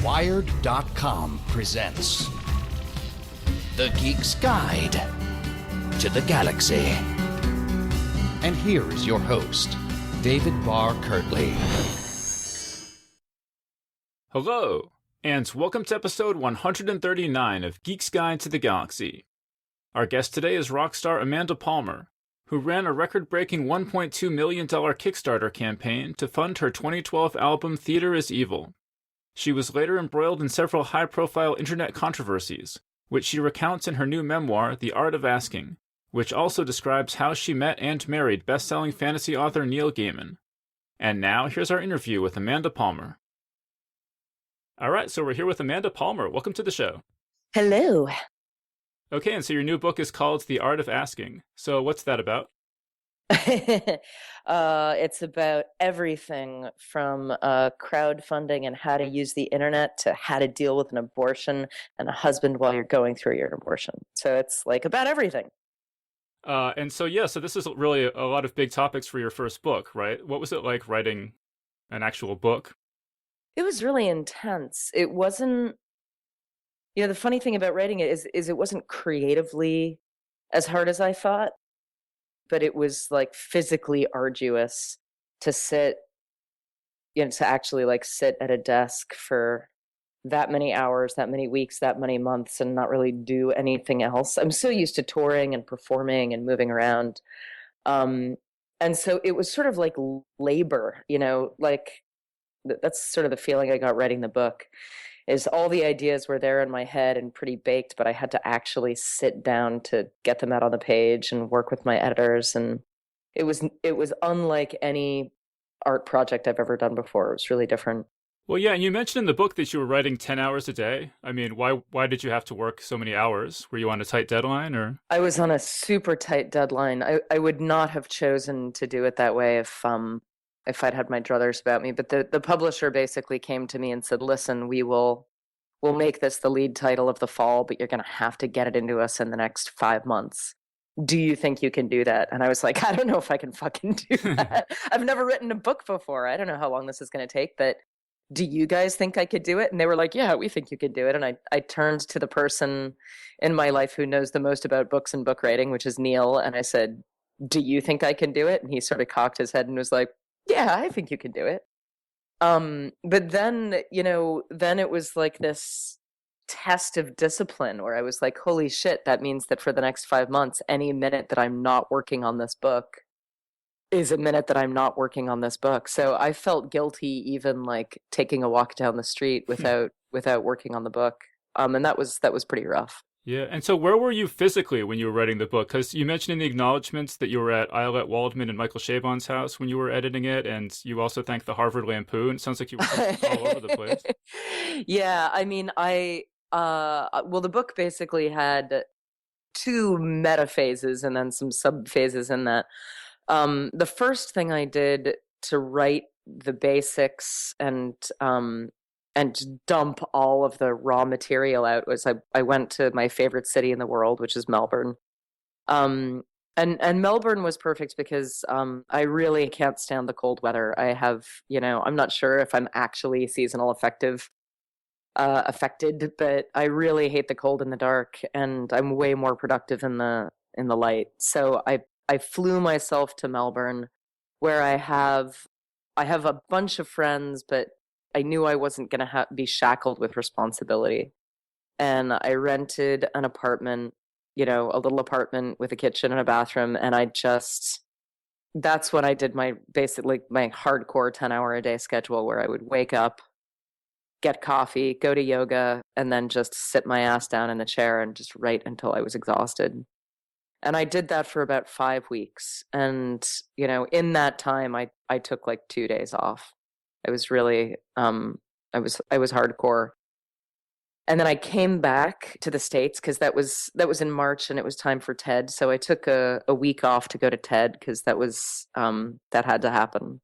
Wired.com presents The Geek's Guide to the Galaxy. And here is your host, David Barr Kirtley. Hello, and welcome to episode 139 of Geek's Guide to the Galaxy. Our guest today is rock star Amanda Palmer, who ran a record-breaking $1.2 million Kickstarter campaign to fund her 2012 album Theater is Evil. She was later embroiled in several high-profile internet controversies, which she recounts in her new memoir, The Art of Asking, which also describes how she met and married best-selling fantasy author Neil Gaiman. And now, here's our interview with Amanda Palmer. All right, so we're here with Amanda Palmer. Welcome to the show. Hello. Okay, and so your new book is called The Art of Asking. So what's that about? It's about everything from crowdfunding and how to use the internet to how to deal with an abortion and a husband while you're going through your abortion. So it's like about everything. So this is really a lot of big topics for your first book, right? What was it like writing an actual book? It was really intense. It wasn't, the funny thing about writing it is it wasn't creatively as hard as I thought, but it was like physically arduous to sit, to actually like sit at a desk for that many hours, that many weeks, that many months, and not really do anything else. I'm so used to touring and performing and moving around. And so it was sort of like labor, like that's sort of the feeling I got writing the book, is all the ideas were there in my head and pretty baked, but I had to actually sit down to get them out on the page and work with my editors. And it was unlike any art project I've ever done before. It was really different. Well, yeah, and you mentioned in the book that you were writing 10 hours a day. I mean, why did you have to work so many hours? Were you on a tight deadline, or? I was on a super tight deadline. I would not have chosen to do it that way if I'd had my druthers about me. But the publisher basically came to me and said, listen, we'll make this the lead title of the fall, but you're going to have to get it into us in the next 5 months. Do you think you can do that? And I was like, I don't know if I can fucking do that. I've never written a book before. I don't know how long this is going to take, but do you guys think I could do it? And they were like, yeah, we think you could do it. And I turned to the person in my life who knows the most about books and book writing, which is Neil. And I said, do you think I can do it? And he sort of cocked his head and was like, yeah, I think you can do it. But then, then it was like this test of discipline where I was like, holy shit, that means that for the next 5 months, any minute that I'm not working on this book is a minute that I'm not working on this book. So I felt guilty even like taking a walk down the street without working on the book. And that was pretty rough. Yeah, and so where were you physically when you were writing the book? Because you mentioned in the acknowledgments that you were at Islet Waldman and Michael Chabon's house when you were editing it, and you also thanked the Harvard Lampoon. It sounds like you were all over the place. Yeah, I mean, well, the book basically had two meta phases and then some sub phases in that. The first thing I did to write the basics and dump all of the raw material out was I went to my favorite city in the world, which is Melbourne. And Melbourne was perfect because I really can't stand the cold weather. I have, I'm not sure if I'm actually seasonal affected, but I really hate the cold and the dark, and I'm way more productive in the light. So I flew myself to Melbourne, where I have a bunch of friends, but I knew I wasn't going to be shackled with responsibility. And I rented an apartment, a little apartment with a kitchen and a bathroom. And that's when I did my hardcore 10-hour-a-day schedule, where I would wake up, get coffee, go to yoga, and then just sit my ass down in the chair and just write until I was exhausted. And I did that for about 5 weeks. And, in that time, I took like 2 days off. I was really, I was hardcore. And then I came back to the States because that was in March and it was time for TED. So I took a week off to go to TED because that had to happen.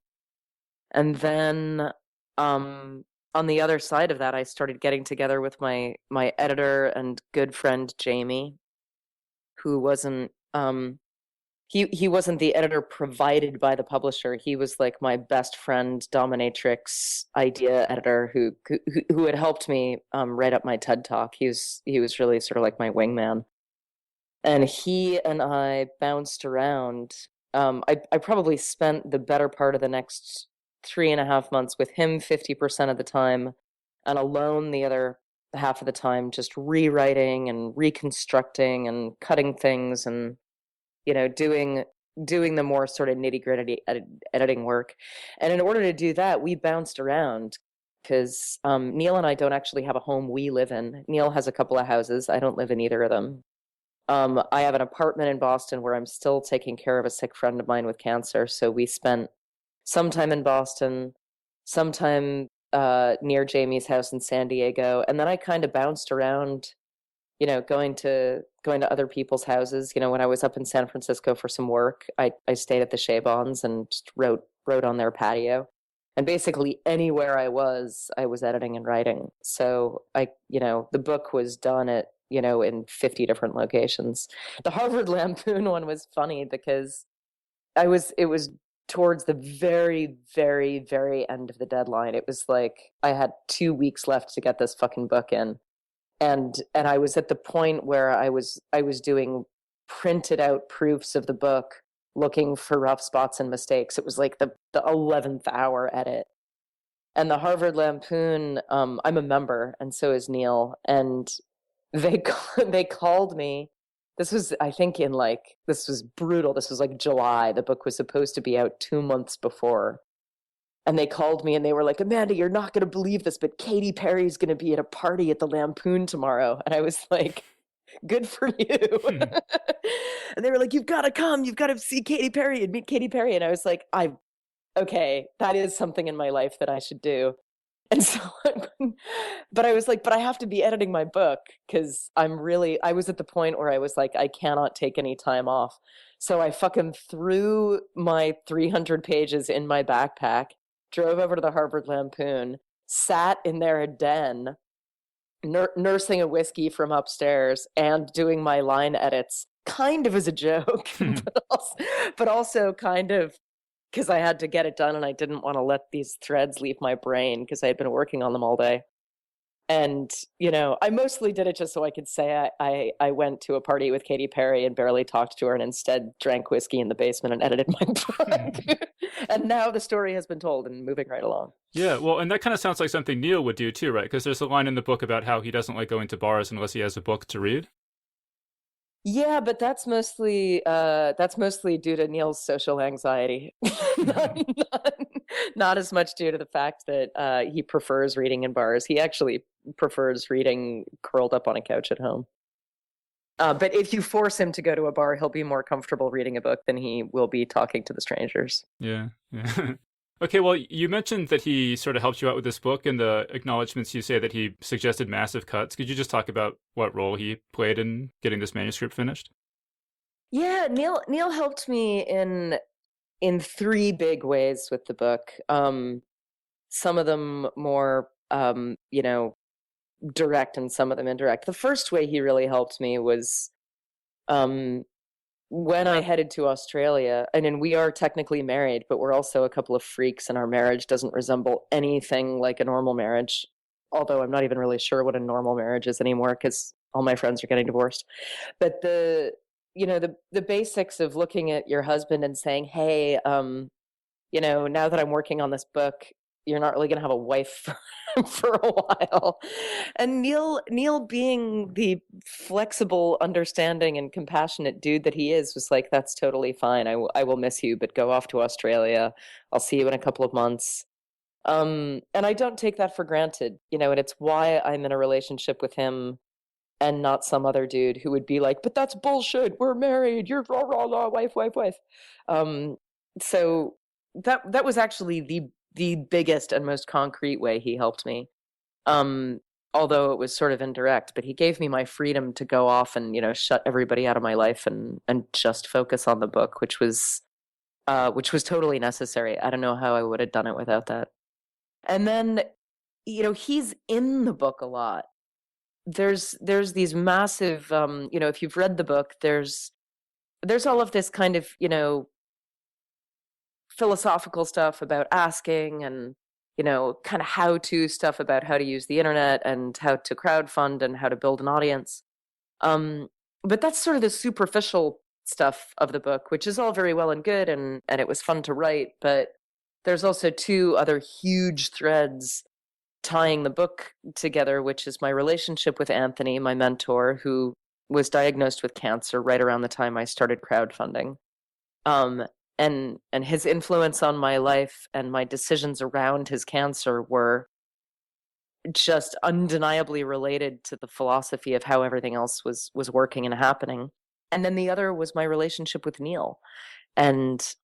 And then, on the other side of that, I started getting together with my editor and good friend, Jamie, who wasn't he wasn't the editor provided by the publisher. He was like my best friend, dominatrix idea editor who had helped me write up my TED Talk. He was really sort of like my wingman. And he and I bounced around. I probably spent the better part of the next 3.5 months with him 50% of the time, and alone the other half of the time, just rewriting and reconstructing and cutting things and doing the more sort of nitty-gritty editing work. And in order to do that, we bounced around because Neil and I don't actually have a home we live in. Neil has a couple of houses. I don't live in either of them. I have an apartment in Boston where I'm still taking care of a sick friend of mine with cancer. So we spent some time in Boston, some time near Jamie's house in San Diego, and then I kind of bounced around, going to other people's houses. When I was up in San Francisco for some work, I stayed at the Chabons and just wrote on their patio. And basically anywhere I was editing and writing. So the book was done at in 50 different locations. The Harvard Lampoon one was funny because it was towards the very, very, very end of the deadline. It was like I had 2 weeks left to get this fucking book in. And I was at the point where I was doing printed out proofs of the book, looking for rough spots and mistakes. It was like the 11th hour edit. And the Harvard Lampoon, I'm a member, and so is Neil. And they called me. This was, I think, this was brutal. This was like July. The book was supposed to be out 2 months before. And they called me and they were like, Amanda, you're not going to believe this, but Katy Perry's going to be at a party at the Lampoon tomorrow. And I was like, good for you. And they were like, you've got to come. You've got to see Katy Perry and meet Katy Perry. And I was like, okay, that is something in my life that I should do. And so, but I was like, but I have to be editing my book because I was at the point where I was like, I cannot take any time off. So I fucking threw my 300 pages in my backpack, drove over to the Harvard Lampoon, sat in their den, nursing a whiskey from upstairs and doing my line edits, kind of as a joke, but also kind of because I had to get it done and I didn't want to let these threads leave my brain because I had been working on them all day. And, I mostly did it just so I could say I went to a party with Katy Perry and barely talked to her and instead drank whiskey in the basement and edited my book. And now the story has been told and moving right along. Yeah, well, and that kind of sounds like something Neil would do too, right? Because there's a line in the book about how he doesn't like going to bars unless he has a book to read. Yeah, but that's mostly due to Neil's social anxiety, not as much due to the fact that he prefers reading in bars. He actually prefers reading curled up on a couch at home. But if you force him to go to a bar, he'll be more comfortable reading a book than he will be talking to the strangers. Yeah. Okay, well, you mentioned that he sort of helped you out with this book. In the acknowledgments, you say that he suggested massive cuts. Could you just talk about what role he played in getting this manuscript finished? Yeah, Neil helped me in 3 big ways with the book. Some of them more, direct and some of them indirect. The first way he really helped me was when I headed to Australia. I mean, we are technically married, but we're also a couple of freaks, and our marriage doesn't resemble anything like a normal marriage. Although I'm not even really sure what a normal marriage is anymore because all my friends are getting divorced. But the basics of looking at your husband and saying, hey, now that I'm working on this book, you're not really going to have a wife for a while. And Neil being the flexible, understanding, and compassionate dude that he is, was like, that's totally fine. I will miss you, but go off to Australia. I'll see you in a couple of months. And I don't take that for granted, and it's why I'm in a relationship with him and not some other dude who would be like, but that's bullshit. We're married. You're rah, rah, rah, wife. So that was actually the biggest and most concrete way he helped me. Although it was sort of indirect, but he gave me my freedom to go off and, shut everybody out of my life and just focus on the book, which was totally necessary. I don't know how I would have done it without that. And then, he's in the book a lot. There's these massive, if you've read the book, there's there's all of this kind of, philosophical stuff about asking, and, kind of how-to stuff about how to use the internet and how to crowdfund and how to build an audience. But that's sort of the superficial stuff of the book, which is all very well and good, and it was fun to write, but there's also two other huge threads tying the book together, which is my relationship with Anthony, my mentor, who was diagnosed with cancer right around the time I started crowdfunding. And his influence on my life and my decisions around his cancer were just undeniably related to the philosophy of how everything else was working and happening. And then the other was my relationship with Neil, and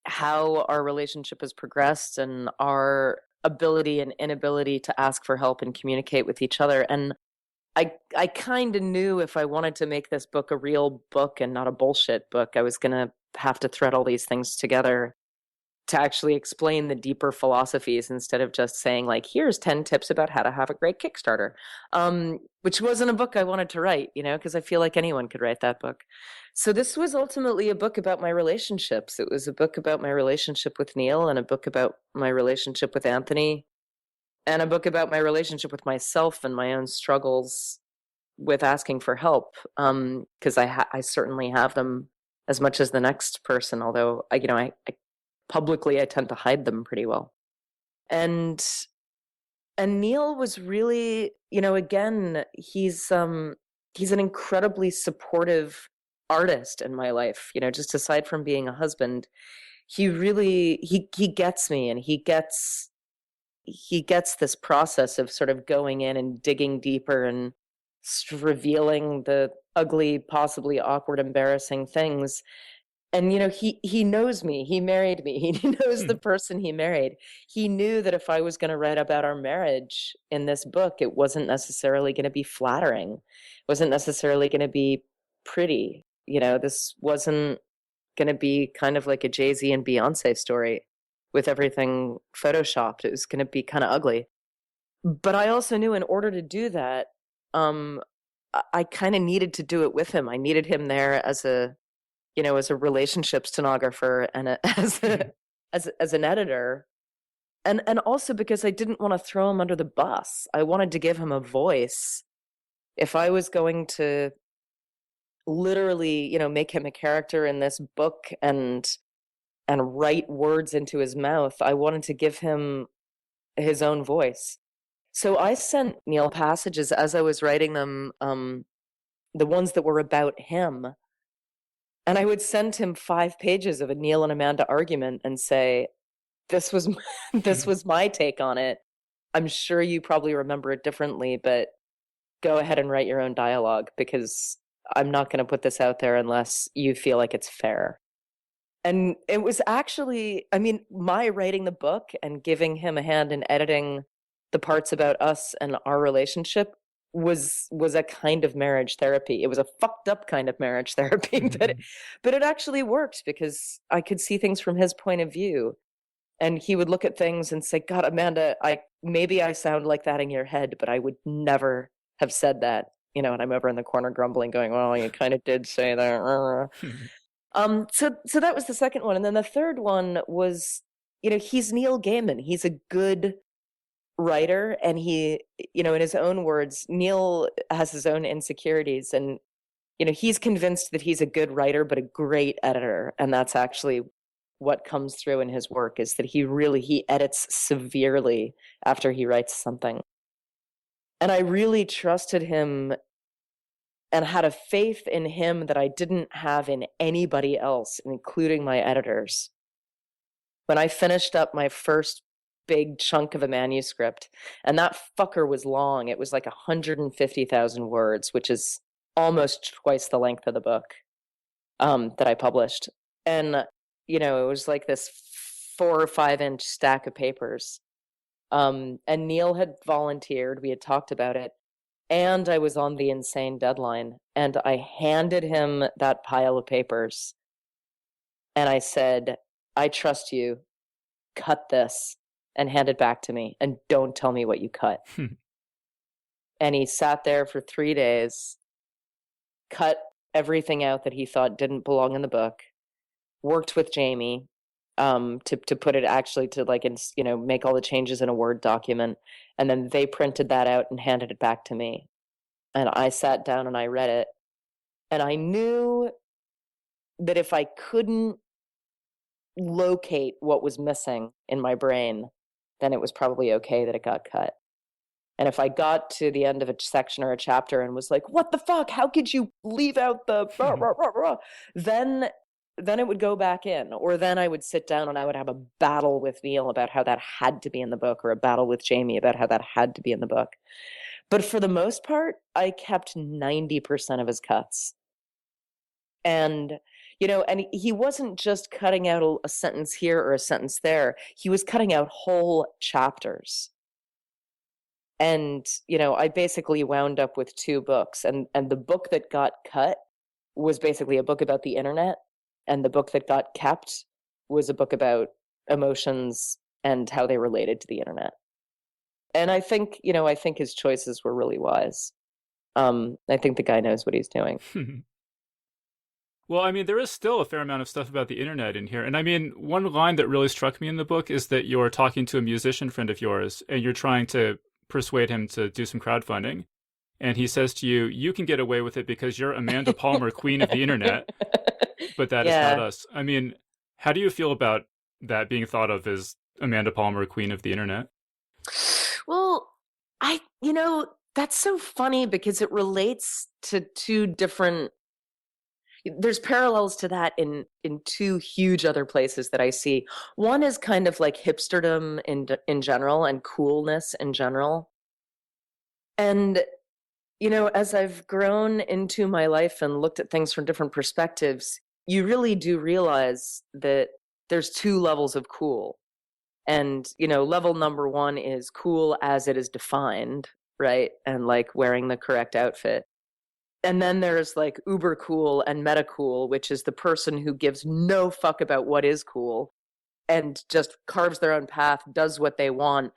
how our relationship has progressed, and our ability and inability to ask for help and communicate with each other. And I kind of knew if I wanted to make this book a real book and not a bullshit book, I was going to have to thread all these things together to actually explain the deeper philosophies, instead of just saying, like, here's 10 tips about how to have a great Kickstarter, which wasn't a book I wanted to write, because I feel like anyone could write that book. So this was ultimately a book about my relationships. It was a book about my relationship with Neil, and a book about my relationship with Anthony, and a book about my relationship with myself and my own struggles with asking for help, because I certainly have them as much as the next person, although I publicly I tend to hide them pretty well. And Neil was really, again, he's an incredibly supportive artist in my life, just aside from being a husband. He really he gets me, and he gets this process of sort of going in and digging deeper and revealing the ugly, possibly awkward, embarrassing things. And he knows me. He married me. He knows the person he married. He knew that if I was going to write about our marriage in this book, it wasn't necessarily going to be flattering. It wasn't necessarily going to be pretty. This wasn't going to be kind of like a Jay-Z and Beyonce story with everything photoshopped. It was going to be kind of ugly. But I also knew in order to do that, I kind of needed to do it with him. I needed him there as a relationship stenographer, and as an editor, and also because I didn't want to throw him under the bus. I wanted to give him a voice. If I was going to literally, make him a character in this book and write words into his mouth, I wanted to give him his own voice. So I sent Neil passages as I was writing them, the ones that were about him. And I would send him 5 pages of a Neil and Amanda argument and say, this was my take on it. I'm sure you probably remember it differently, but go ahead and write your own dialogue, because I'm not going to put this out there unless you feel like it's fair. And it was actually, my writing the book and giving him a hand in editing the parts about us and our relationship was a kind of marriage therapy. It was a fucked up kind of marriage therapy, but it actually worked, because I could see things from his point of view. And he would look at things and say, God, Amanda, maybe I sound like that in your head, but I would never have said that. And I'm over in the corner grumbling, going, well, you kind of did say that. So that was the second one. And then the third one was, he's Neil Gaiman. He's a good writer, and he, in his own words, Neil has his own insecurities, and he's convinced that he's a good writer but a great editor, and that's actually what comes through in his work, is that he edits severely after he writes something. And I really trusted him and had a faith in him that I didn't have in anybody else, including my editors. When I finished up my first big chunk of a manuscript, and that fucker was long. It was like 150,000 words, which is almost twice the length of the book that I published. And, it was like this 4 or 5 inch stack of papers. And Neil had volunteered. We had talked about it. And I was on the insane deadline. And I handed him that pile of papers. And I said, I trust you. Cut this and hand it back to me, and don't tell me what you cut. And he sat there for 3 days, cut everything out that he thought didn't belong in the book, worked with Jamie to put it actually to like, make all the changes in a Word document. And then they printed that out and handed it back to me. And I sat down and I read it. And I knew that if I couldn't locate what was missing in my brain, then it was probably okay that it got cut. And if I got to the end of a section or a chapter and was like, what the fuck? How could you leave out the rah, rah, rah, rah? Then it would go back in. Or then I would sit down and I would have a battle with Neil about how that had to be in the book, or a battle with Jamie about how that had to be in the book. But for the most part, I kept 90% of his cuts. And and he wasn't just cutting out a sentence here or a sentence there. He was cutting out whole chapters. And, I basically wound up with 2 books. And the book that got cut was basically a book about the internet. And the book that got kept was a book about emotions and how they related to the internet. And I think his choices were really wise. I think the guy knows what he's doing. Well, I mean, there is still a fair amount of stuff about the internet in here. And I mean, one line that really struck me in the book is that you're talking to a musician friend of yours and you're trying to persuade him to do some crowdfunding. And he says to you, you can get away with it because you're Amanda Palmer, queen of the internet, but that is not us. I mean, how do you feel about that being thought of as Amanda Palmer, queen of the internet? Well, that's so funny because it relates to 2 different. There's parallels to that in 2 huge other places that I see. One is kind of like hipsterdom in general and coolness in general. And, as I've grown into my life and looked at things from different perspectives, you really do realize that there's 2 levels of cool. And, level number 1 is cool as it is defined, right? And like wearing the correct outfit. And then there's like uber cool and meta cool, which is the person who gives no fuck about what is cool and just carves their own path, does what they want.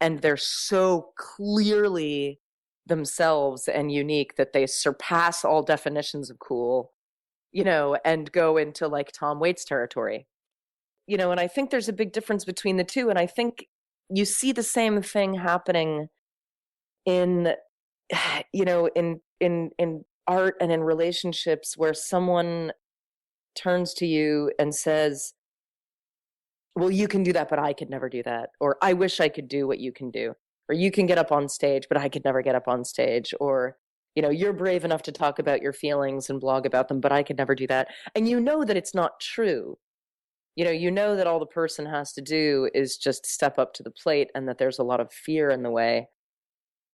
And they're so clearly themselves and unique that they surpass all definitions of cool, and go into like Tom Waits territory. And I think there's a big difference between the 2. And I think you see the same thing happening in in art and in relationships, where someone turns to you and says, well, you can do that, but I could never do that. Or I wish I could do what you can do. Or you can get up on stage, but I could never get up on stage. Or, you're brave enough to talk about your feelings and blog about them, but I could never do that. And that it's not true. That all the person has to do is just step up to the plate, and that there's a lot of fear in the way.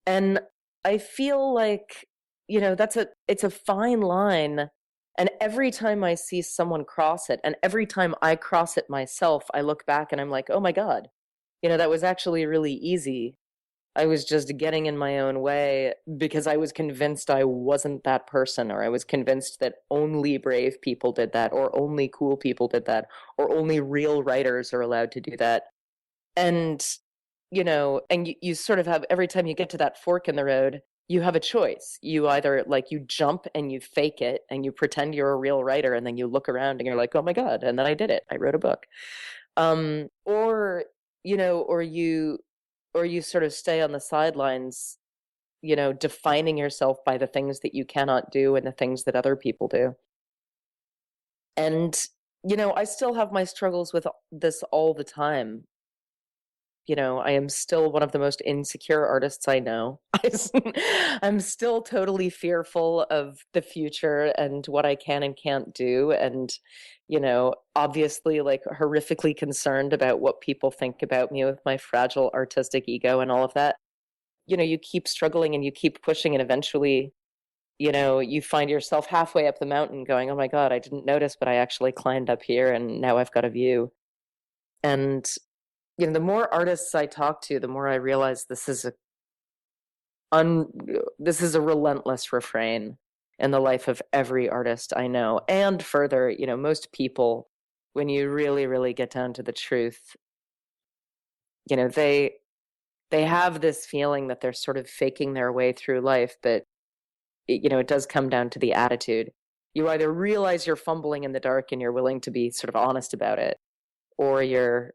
And I feel like, it's a fine line. And every time I see someone cross it, and every time I cross it myself, I look back and I'm like, oh my God, that was actually really easy. I was just getting in my own way because I was convinced I wasn't that person, or I was convinced that only brave people did that, or only cool people did that, or only real writers are allowed to do that. And, you sort of have, every time you get to that fork in the road, you have a choice. You either you jump and you fake it and you pretend you're a real writer, and then you look around and you're like, oh my God, and then I did it. I wrote a book. Or you sort of stay on the sidelines, defining yourself by the things that you cannot do and the things that other people do. And, I still have my struggles with this all the time. I am still one of the most insecure artists I know. I'm still totally fearful of the future and what I can and can't do. And, obviously like horrifically concerned about what people think about me with my fragile artistic ego and all of that. You keep struggling and you keep pushing, and eventually, you find yourself halfway up the mountain going, oh my God, I didn't notice, but I actually climbed up here and now I've got a view. And the more artists I talk to, the more I realize this is a relentless refrain in the life of every artist I know. And further, most people, when you really, really get down to the truth, they have this feeling that they're sort of faking their way through life, but it does come down to the attitude. You either realize you're fumbling in the dark and you're willing to be sort of honest about it, or you're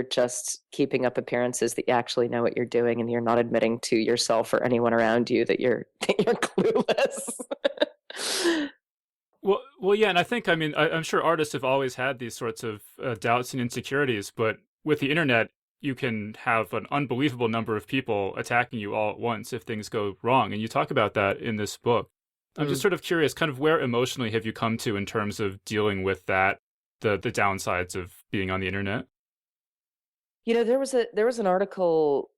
just keeping up appearances that you actually know what you're doing and you're not admitting to yourself or anyone around you that you're clueless. Well, yeah, and I think, I mean, I'm sure artists have always had these sorts of doubts and insecurities, but with the internet, you can have an unbelievable number of people attacking you all at once if things go wrong. And you talk about that in this book. I'm just sort of curious, kind of where emotionally have you come to in terms of dealing with that, the downsides of being on the internet? There was an article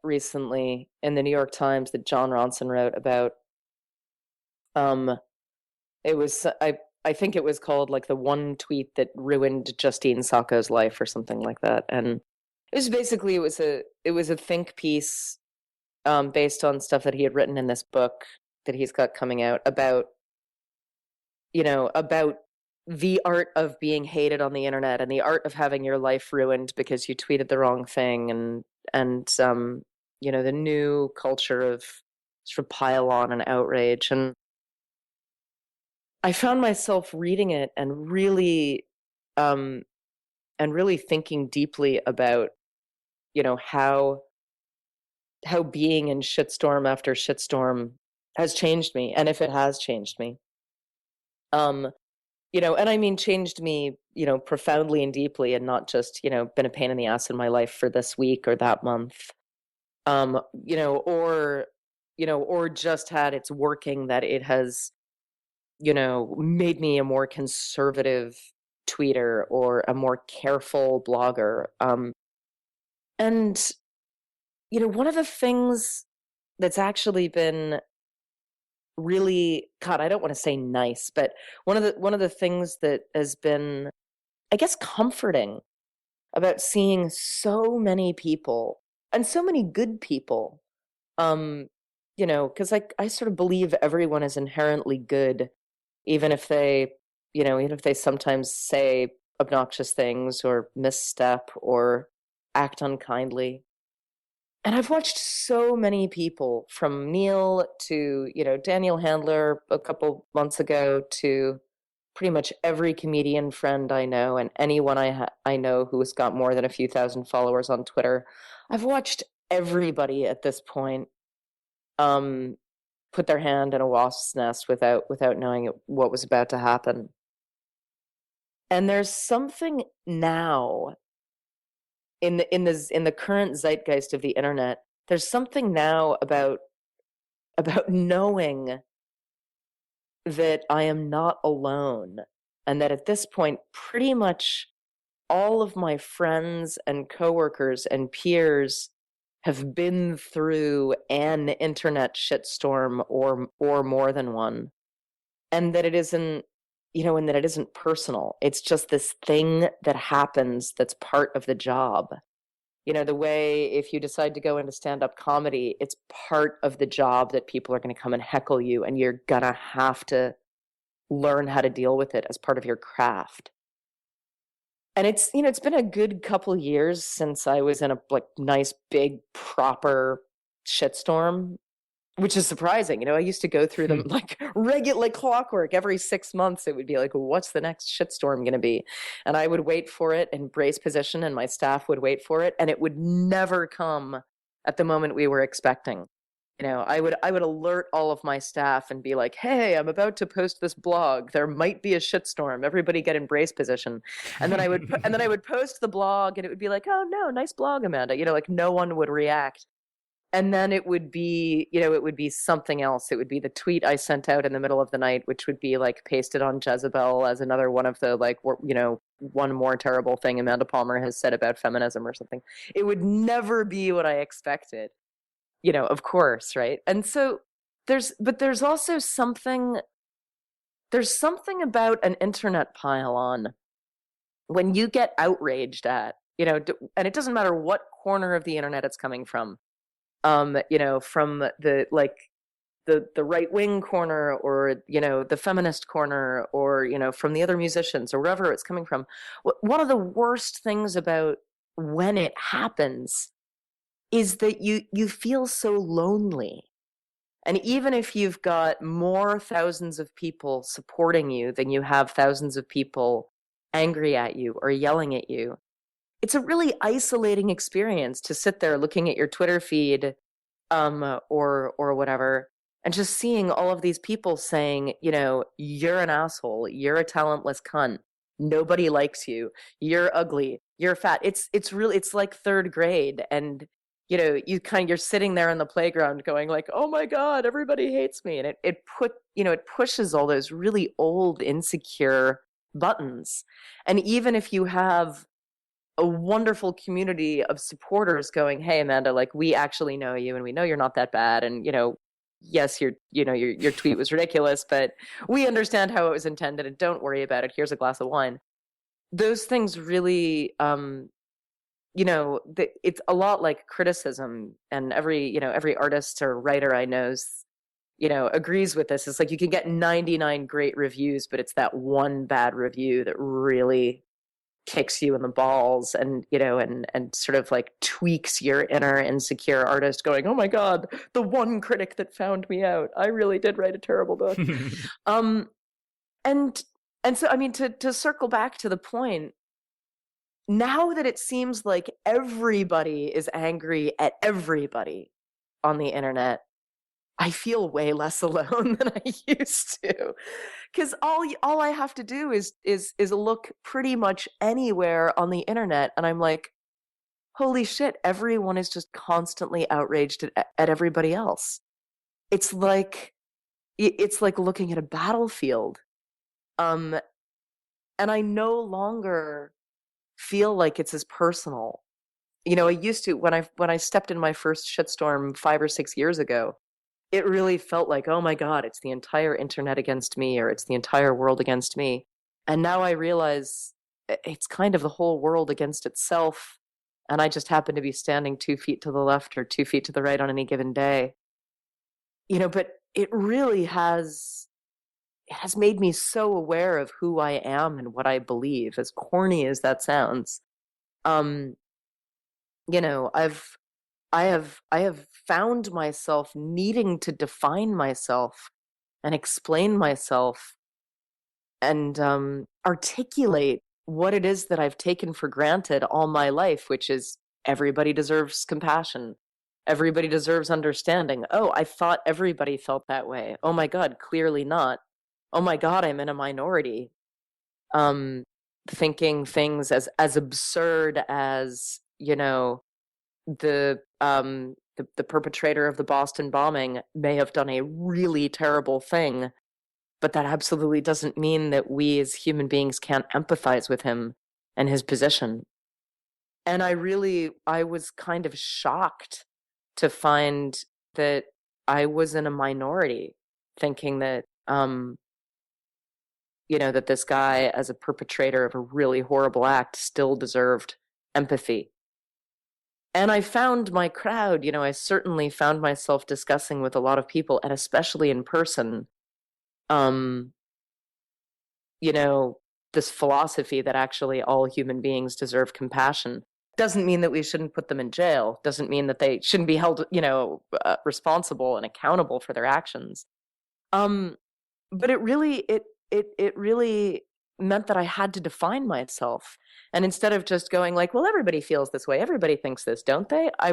recently in the New York Times that John Ronson wrote about it was I think it was called like the one tweet that ruined Justine Sacco's life or something like that. And it was basically it was a think piece based on stuff that he had written in this book that he's got coming out about about the art of being hated on the internet and the art of having your life ruined because you tweeted the wrong thing, and the new culture of sort of pile on and outrage. And I found myself reading it and really thinking deeply about how being in shitstorm after shitstorm has changed me, and if it has changed me. And I mean changed me, profoundly and deeply, and not just, been a pain in the ass in my life for this week or that month. Or just had its working that it has, made me a more conservative tweeter or a more careful blogger. And one of the things that's actually been really, God, I don't want to say nice, but one of the things that has been, I guess, comforting about seeing so many people and so many good people, because I sort of believe everyone is inherently good, even if they, even if they sometimes say obnoxious things or misstep or act unkindly. And I've watched so many people, from Neil to, Daniel Handler a couple months ago, to pretty much every comedian friend I know and anyone I know who has got more than a few thousand followers on Twitter. I've watched everybody at this point put their hand in a wasp's nest without knowing what was about to happen. And there's something now in the current zeitgeist of the internet. There's something now about knowing that I am not alone, and that at this point pretty much all of my friends and coworkers and peers have been through an internet shitstorm or more than one, and that it isn't and that it isn't personal. It's just this thing that happens that's part of the job. The way if you decide to go into stand-up comedy, it's part of the job that people are going to come and heckle you, and you're going to have to learn how to deal with it as part of your craft. And it's been a good couple years since I was in a nice big proper shitstorm, which is surprising. I used to go through them like clockwork. Every 6 months it would be like, what's the next shitstorm going to be? And I would wait for it in brace position, and my staff would wait for it, and it would never come at the moment we were expecting. I would alert all of my staff and be like, hey, I'm about to post this blog. There might be a shitstorm. Everybody get in brace position. And then I would post the blog, and it would be like, oh no, nice blog, Amanda. Like no one would react. And then it would be, it would be something else. It would be the tweet I sent out in the middle of the night, which would be like pasted on Jezebel as another one of the one more terrible thing Amanda Palmer has said about feminism or something. It would never be what I expected, of course, right? And so there's also something about an internet pile-on when you get outraged at, and it doesn't matter what corner of the internet it's coming from. From the right wing corner, or the feminist corner, or from the other musicians, or wherever it's coming from. One of the worst things about when it happens is that you feel so lonely, And even if you've got more thousands of people supporting you than you have thousands of people angry at you or yelling at you, it's a really isolating experience to sit there looking at your Twitter feed, or whatever, and just seeing all of these people saying, you're an asshole, you're a talentless cunt, nobody likes you, you're ugly, you're fat. It's like third grade, and you're sitting there in the playground going like, oh my god, everybody hates me, and it pushes all those really old insecure buttons. And even if you have a wonderful community of supporters going, hey Amanda, like, we actually know you and we know you're not that bad, and yes, your tweet was ridiculous, but we understand how it was intended, and don't worry about it, here's a glass of wine. Those things really it's a lot like criticism, and every artist or writer I know agrees with this. It's like you can get 99 great reviews, but it's that one bad review that really kicks you in the balls, and and sort of like tweaks your inner insecure artist going, oh my god, the one critic that found me out, I really did write a terrible book. And so, I mean, to circle back to the point, now that it seems like everybody is angry at everybody on the internet, I feel way less alone than I used to, because all I have to do is look pretty much anywhere on the internet, and I'm like, holy shit, everyone is just constantly outraged at everybody else. It's like looking at a battlefield, and I no longer feel like it's as personal. I used to, when I stepped in my first shitstorm 5 or 6 years ago. It really felt like, oh my god, it's the entire internet against me, or it's the entire world against me. And now I realize it's kind of the whole world against itself, and I just happen to be standing 2 feet to the left or 2 feet to the right on any given day. But it really has made me so aware of who I am and what I believe, as corny as that sounds. Um, I have found myself needing to define myself and explain myself, and articulate what it is that I've taken for granted all my life, which is everybody deserves compassion. Everybody deserves understanding. Oh, I thought everybody felt that way. Oh my God, clearly not. Oh my God, I'm in a minority. Thinking things as absurd as, the perpetrator of the Boston bombing may have done a really terrible thing, but that absolutely doesn't mean that we as human beings can't empathize with him and his position. And I was kind of shocked to find that I was in a minority, thinking that, that this guy, as a perpetrator of a really horrible act, still deserved empathy. And I found my crowd, I certainly found myself discussing with a lot of people, and especially in person, um, this philosophy that actually all human beings deserve compassion. Doesn't mean that we shouldn't put them in jail. Doesn't mean that they shouldn't be held, responsible and accountable for their actions. But it really meant that I had to define myself. And instead of just going like, well, everybody feels this way, everybody thinks this, don't they? I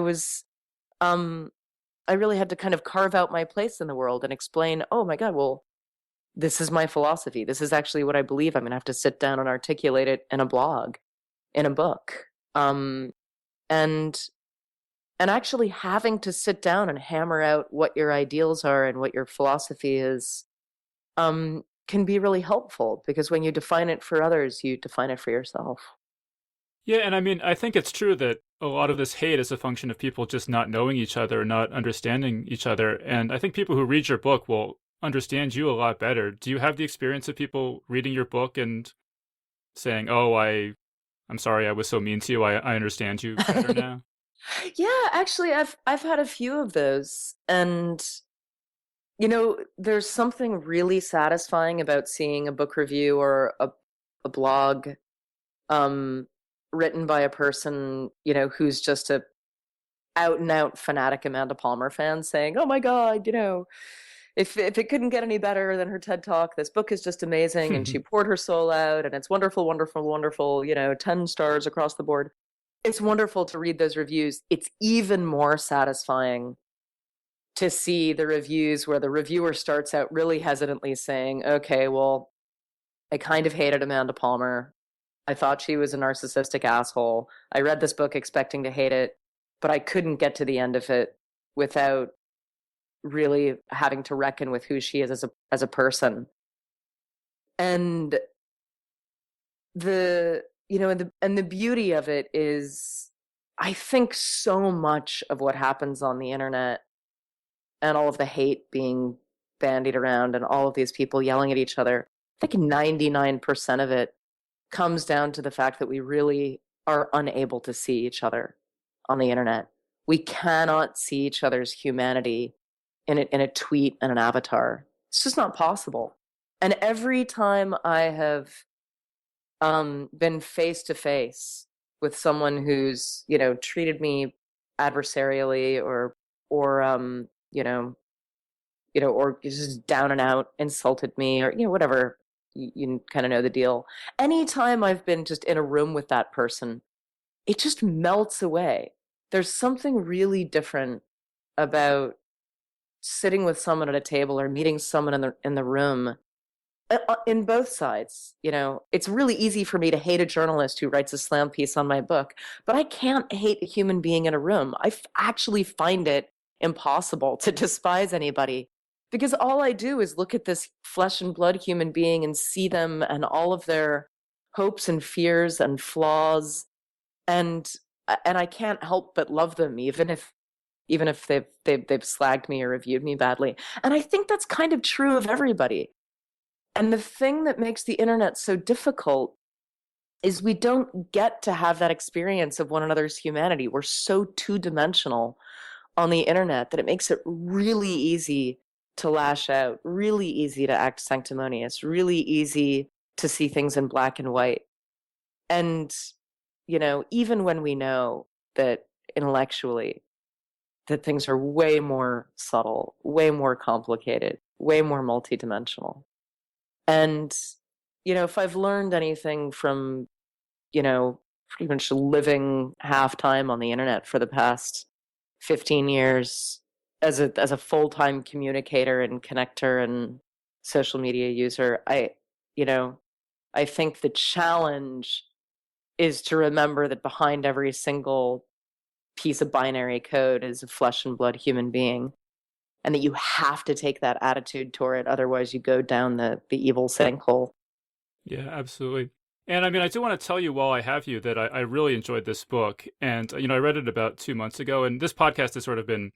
really had to kind of carve out my place in the world and explain, oh my God, well, this is my philosophy. This is actually what I believe. I'm going to have to sit down and articulate it in a blog, in a book. And actually having to sit down and hammer out what your ideals are and what your philosophy is, can be really helpful, because when you define it for others, you define it for yourself. Yeah, and I mean, I think it's true that a lot of this hate is a function of people just not knowing each other, not understanding each other. And I think people who read your book will understand you a lot better. Do you have the experience of people reading your book and saying, oh, I'm sorry I was so mean to you, I understand you better now? Yeah, actually, I've had a few of those, and there's something really satisfying about seeing a book review or a blog written by a person, who's just a out and out fanatic Amanda Palmer fans saying, "Oh my God, if it couldn't get any better than her TED Talk, this book is just amazing, and she poured her soul out, and it's wonderful, wonderful, wonderful, 10 stars across the board." It's wonderful to read those reviews. It's even more satisfying to see the reviews where the reviewer starts out really hesitantly saying, "Okay, well, I kind of hated Amanda Palmer. I thought she was a narcissistic asshole. I read this book expecting to hate it, but I couldn't get to the end of it without really having to reckon with who she is as a person." And the beauty of it is, I think so much of what happens on the internet and all of the hate being bandied around and all of these people yelling at each other, I think 99% of it comes down to the fact that we really are unable to see each other on the internet. We cannot see each other's humanity in a tweet and an avatar. It's just not possible. And every time I have been face to face with someone who's treated me adversarially or or just down and out insulted me, or whatever, you kind of know the deal. Anytime I've been just in a room with that person, it just melts away. There's something really different about sitting with someone at a table or meeting someone in the room, in both sides. It's really easy for me to hate a journalist who writes a slam piece on my book, but I can't hate a human being in a room. I actually find it impossible to despise anybody, because all I do is look at this flesh and blood human being and see them and all of their hopes and fears and flaws, and I can't help but love them, even if they've slagged me or reviewed me badly. And I think that's kind of true of everybody. And the thing that makes the internet so difficult is we don't get to have that experience of one another's humanity. We're so two-dimensional on the internet that it makes it really easy to lash out, really easy to act sanctimonious, really easy to see things in black and white. And, even when we know that intellectually that things are way more subtle, way more complicated, way more multidimensional. And, if I've learned anything from, pretty much living half time on the internet for the past 15 years as a full-time communicator and connector and social media user, I think the challenge is to remember that behind every single piece of binary code is a flesh and blood human being, and that you have to take that attitude toward it, otherwise you go down the evil sinkhole. Yeah, absolutely. And I mean, I do want to tell you while I have you that I really enjoyed this book. And, I read it about 2 months ago, and this podcast has sort of been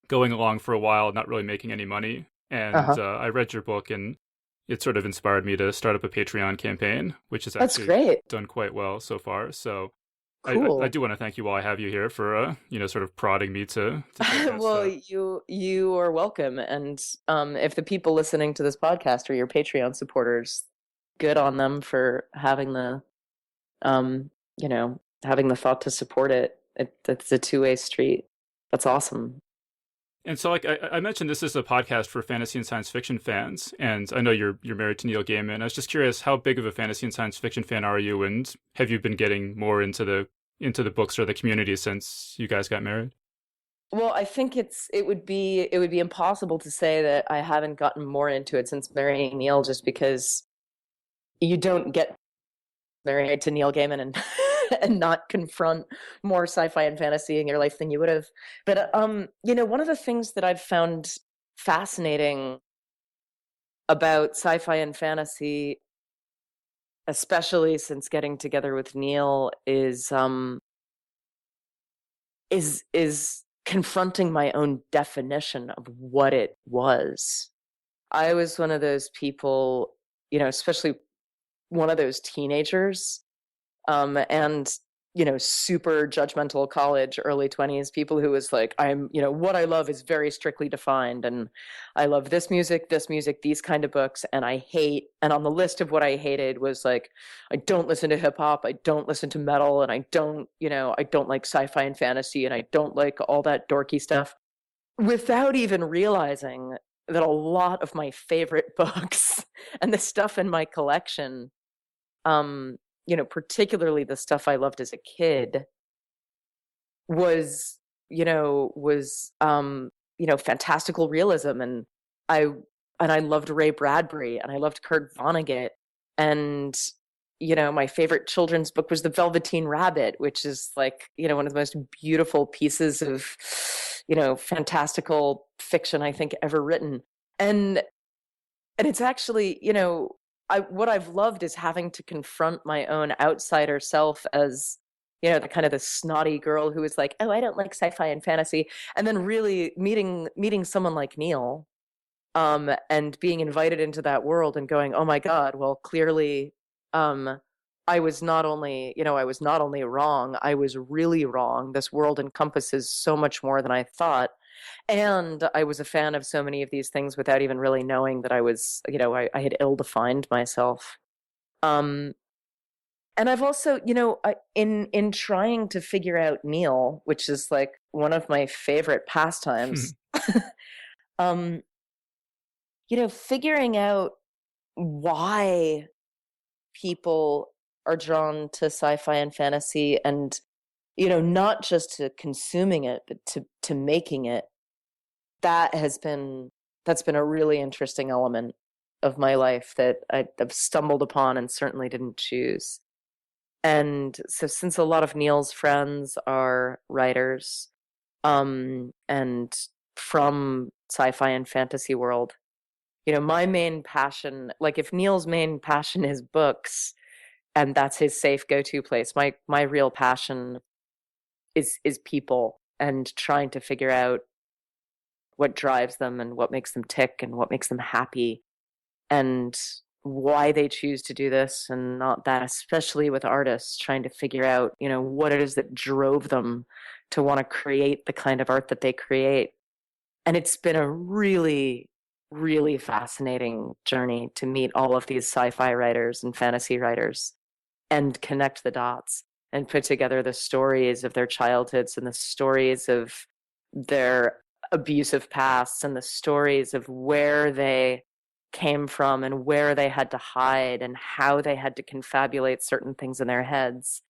going along for a while, not really making any money. And I read your book, and it sort of inspired me to start up a Patreon campaign, which has That's actually great. done quite well so far. So Cool. I do want to thank you while I have you here for, sort of prodding me to take that Well, step. you are welcome. And if the people listening to this podcast are your Patreon supporters, good on them for having the having the thought to support it. It's a two-way street. That's awesome. And so, like I mentioned, this is a podcast for fantasy and science fiction fans, and I know you're married to Neil Gaiman. I was just curious, how big of a fantasy and science fiction fan are you, and have you been getting more into the books or the community since you guys got married? Well, I think it would be impossible to say that I haven't gotten more into it since marrying Neil, just because you don't get married to Neil Gaiman and and not confront more sci-fi and fantasy in your life than you would have. But one of the things that I've found fascinating about sci-fi and fantasy, especially since getting together with Neil, is confronting my own definition of what it was. I was one of those people, especially one of those teenagers, and super judgmental college, early 20s, people who was like, what I love is very strictly defined. And I love this music, these kind of books. And on the list of what I hated was like, I don't listen to hip hop. I don't listen to metal. And I don't like sci-fi and fantasy. And I don't like all that dorky stuff, without even realizing that a lot of my favorite books and the stuff in my collection, particularly the stuff I loved as a kid, was fantastical realism. And I loved Ray Bradbury, and I loved Kurt Vonnegut. And my favorite children's book was The Velveteen Rabbit, which is like, one of the most beautiful pieces of, fantastical fiction I think ever written. And it's actually, what I've loved is having to confront my own outsider self as, the kind of the snotty girl who is like, oh, I don't like sci-fi and fantasy. And then really meeting someone like Neil, and being invited into that world and going, oh my God, well, clearly, I was not only wrong, I was really wrong. This world encompasses so much more than I thought. And I was a fan of so many of these things without even really knowing that I was, I had ill-defined myself. And I've also, in trying to figure out Neil, which is like one of my favorite pastimes, figuring out why people are drawn to sci-fi and fantasy, and not just to consuming it, but to making it, that's been a really interesting element of my life that I've stumbled upon and certainly didn't choose. And so, since a lot of Neil's friends are writers, and from sci-fi and fantasy world, my main passion, like if Neil's main passion is books, and that's his safe go-to place, my real passion is people, and trying to figure out what drives them and what makes them tick and what makes them happy, and why they choose to do this and not that, especially with artists, trying to figure out, what it is that drove them to want to create the kind of art that they create. And it's been a really, really fascinating journey to meet all of these sci-fi writers and fantasy writers and connect the dots and put together the stories of their childhoods and the stories of their abusive pasts and the stories of where they came from and where they had to hide and how they had to confabulate certain things in their heads.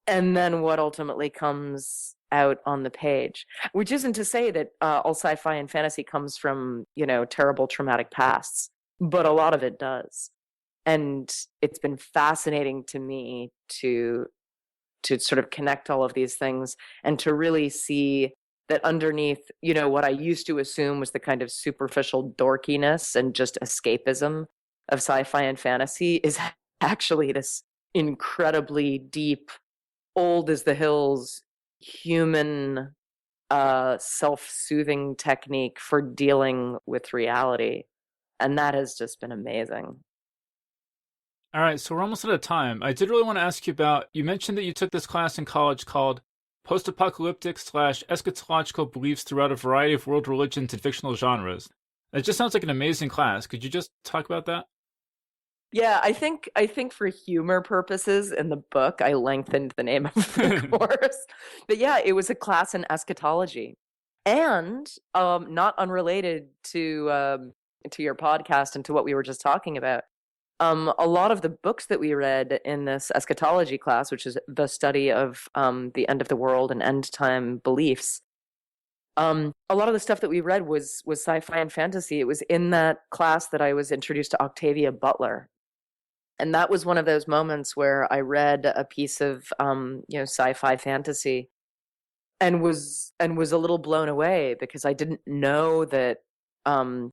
And then what ultimately comes out on the page, which isn't to say that all sci-fi and fantasy comes from, terrible traumatic pasts, but a lot of it does. And it's been fascinating to me to sort of connect all of these things and to really see that underneath, what I used to assume was the kind of superficial dorkiness and just escapism of sci-fi and fantasy is actually this incredibly deep, old as the hills, human, self-soothing technique for dealing with reality. And that has just been amazing. All right, so we're almost out of time. I did really want to ask you about, you mentioned that you took this class in college called Post-Apocalyptic / Eschatological Beliefs Throughout a Variety of World Religions and Fictional Genres. It just sounds like an amazing class. Could you just talk about that? Yeah, I think for humor purposes in the book, I lengthened the name of the course. But yeah, it was a class in eschatology. And not unrelated to your podcast and to what we were just talking about. A lot of the books that we read in this eschatology class, which is the study of the end of the world and end time beliefs, a lot of the stuff that we read was sci-fi and fantasy. It was in that class that I was introduced to Octavia Butler. And that was one of those moments where I read a piece of sci-fi fantasy and was a little blown away, because I didn't know that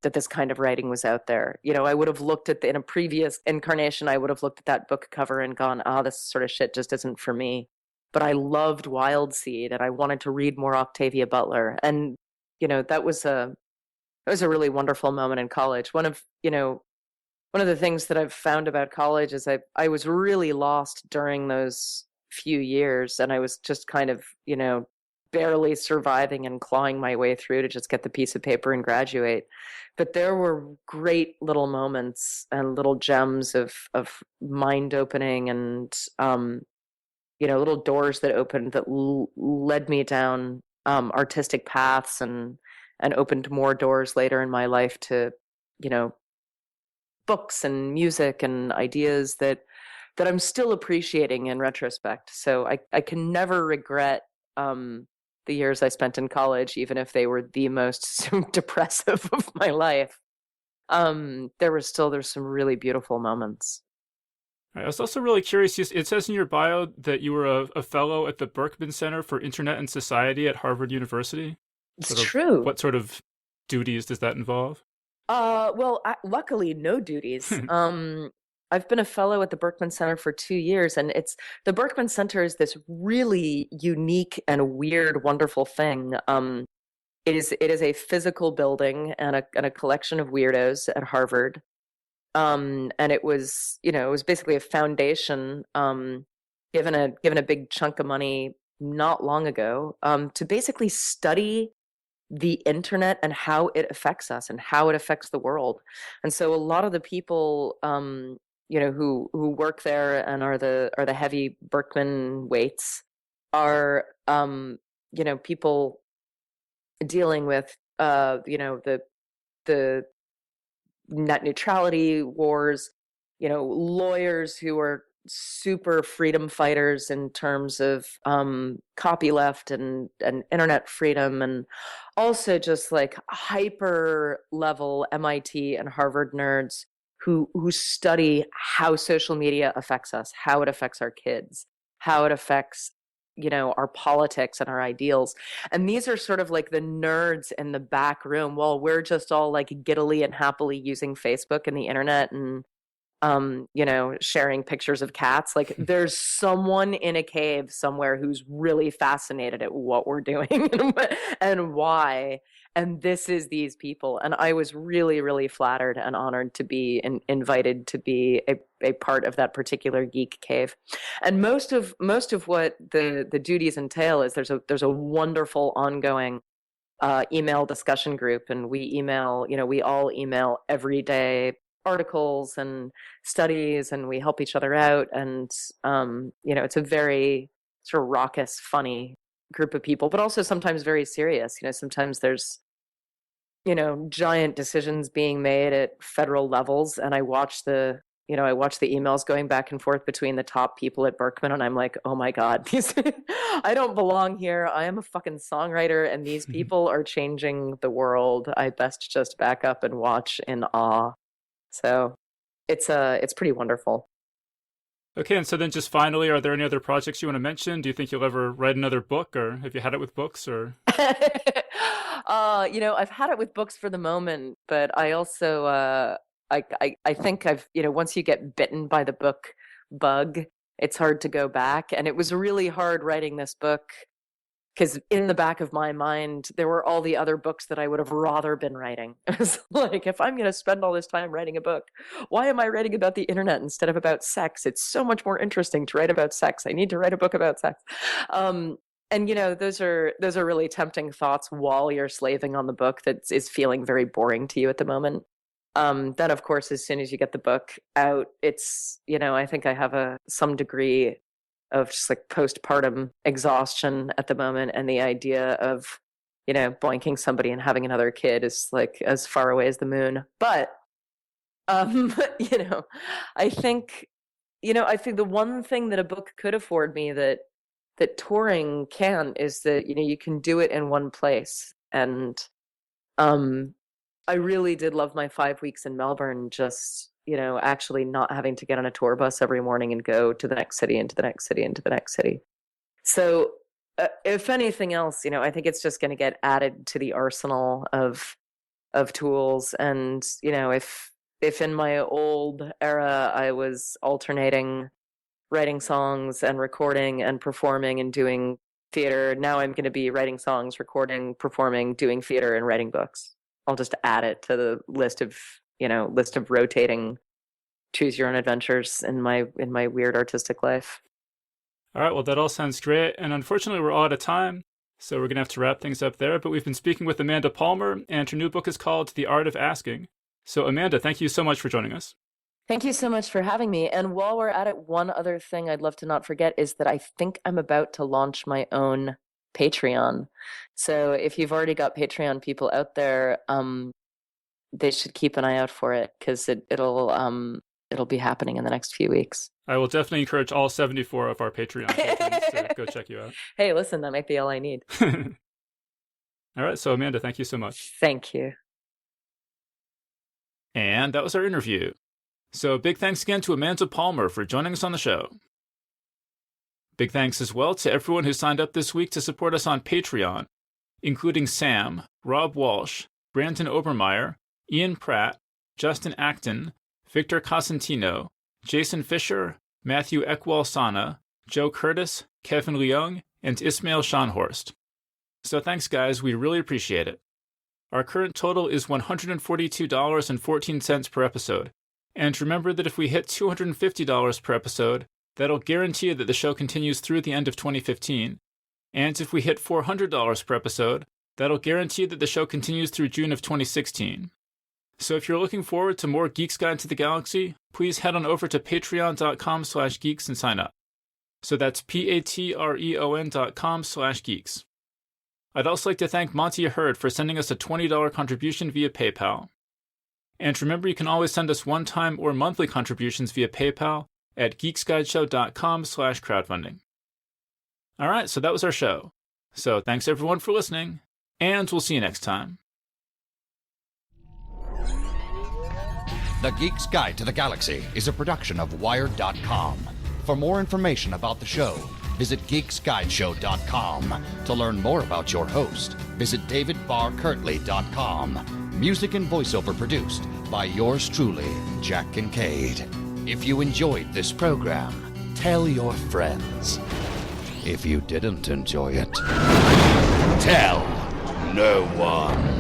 this kind of writing was out there. I would have looked at in a previous incarnation, I would have looked at that book cover and gone, this sort of shit just isn't for me. But I loved Wild Seed and I wanted to read more Octavia Butler. And, that was a really wonderful moment in college. One of the things that I've found about college is I was really lost during those few years, and I was just kind of, barely surviving and clawing my way through to just get the piece of paper and graduate. But there were great little moments and little gems of mind opening, and little doors that opened that led me down artistic paths, and opened more doors later in my life to, you know, books and music and ideas that I'm still appreciating in retrospect. So I can never regret the years I spent in college, even if they were the most depressive of my life. There's some really beautiful moments. I was also really curious. It says in your bio that you were a fellow at the Berkman Center for Internet and Society at Harvard University. It's true. What sort of duties does that involve? Well, luckily, no duties. I've been a fellow at the Berkman Center for 2 years, and the Berkman Center is this really unique and weird, wonderful thing. It is a physical building and a collection of weirdos at Harvard. And it was basically a foundation, given a big chunk of money not long ago, to basically study the internet and how it affects us and how it affects the world. And so a lot of the people, who work there and are the heavy Berkman weights are, people dealing with, the net neutrality wars, lawyers who are super freedom fighters in terms of copyleft and internet freedom, and also just like hyper level MIT and Harvard nerds who study how social media affects us, how it affects our kids, how it affects our politics and our ideals. And these are sort of like the nerds in the back room while we're just all like giddily and happily using Facebook and the internet and sharing pictures of cats. Like there's someone in a cave somewhere who's really fascinated at what we're doing and why. And this is these people. And I was really, really flattered and honored to be invited to be a part of that particular geek cave. And most of what the duties entail is there's a wonderful ongoing email discussion group, and we all email every day articles and studies, and we help each other out. And it's a very sort of raucous, funny group of people, but also sometimes very serious. Sometimes there's giant decisions being made at federal levels, and I watch the emails going back and forth between the top people at Berkman, and I'm like, oh my God, I don't belong here. I am a fucking songwriter, and these people are changing the world. I best just back up and watch in awe. So it's pretty wonderful. Okay, and so then just finally, are there any other projects you want to mention? Do you think you'll ever write another book, or have you had it with books, or? I've had it with books for the moment, but I also, I think once you get bitten by the book bug, it's hard to go back. And it was really hard writing this book because in the back of my mind, there were all the other books that I would have rather been writing. It was like, if I'm going to spend all this time writing a book, why am I writing about the internet instead of about sex? It's so much more interesting to write about sex. I need to write a book about sex. And those are really tempting thoughts while you're slaving on the book that is feeling very boring to you at the moment. Then of course, as soon as you get the book out, it's, I think I have some degree of just like postpartum exhaustion at the moment. And the idea of, boinking somebody and having another kid is like as far away as the moon. But, I think the one thing that a book could afford me that touring can is that, you can do it in one place. And, I really did love my 5 weeks in Melbourne, just, actually not having to get on a tour bus every morning and go to the next city and to the next city and to the next city. So if anything else, I think it's just going to get added to the arsenal of tools. And, if in my old era, I was alternating writing songs and recording and performing and doing theater, now I'm going to be writing songs, recording, performing, doing theater, and writing books. I'll just add it to the list of rotating choose your own adventures in my weird artistic life. All right, well, that all sounds great. And unfortunately, we're all out of time, so we're going to have to wrap things up there. But we've been speaking with Amanda Palmer, and her new book is called The Art of Asking. So, Amanda, thank you so much for joining us. Thank you so much for having me. And while we're at it, one other thing I'd love to not forget is that I think I'm about to launch my own Patreon. So if you've already got Patreon people out there, they should keep an eye out for it, because it'll be happening in the next few weeks. I will definitely encourage all 74 of our Patreon patrons to go check you out. Hey, listen, that might be all I need. All right, so Amanda, thank you so much. Thank you. And that was our interview. So big thanks again to Amanda Palmer for joining us on the show. Big thanks as well to everyone who signed up this week to support us on Patreon, including Sam, Rob Walsh, Brandon Obermeyer, Ian Pratt, Justin Acton, Victor Cosentino, Jason Fisher, Matthew Ekwal-Sana, Joe Curtis, Kevin Leung, and Ismail Scharnhorst. So thanks, guys. We really appreciate it. Our current total is $142.14 per episode. And remember that if we hit $250 per episode, that'll guarantee that the show continues through the end of 2015. And if we hit $400 per episode, that'll guarantee that the show continues through June of 2016. So if you're looking forward to more Geek's Guide to the Galaxy, please head on over to patreon.com/geeks and sign up. So that's patreon.com/geeks. I'd also like to thank Monty Hurd for sending us a $20 contribution via PayPal. And remember, you can always send us one-time or monthly contributions via PayPal at geeksguideshow.com/crowdfunding. All right, so that was our show. So thanks everyone for listening, and we'll see you next time. The Geek's Guide to the Galaxy is a production of Wired.com. For more information about the show, visit geeksguideshow.com. To learn more about your host, visit davidbarrkirtley.com. Music and voiceover produced by yours truly, Jack Kincaid. If you enjoyed this program, tell your friends. If you didn't enjoy it, tell no one.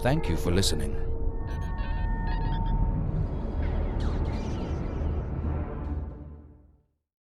Thank you for listening.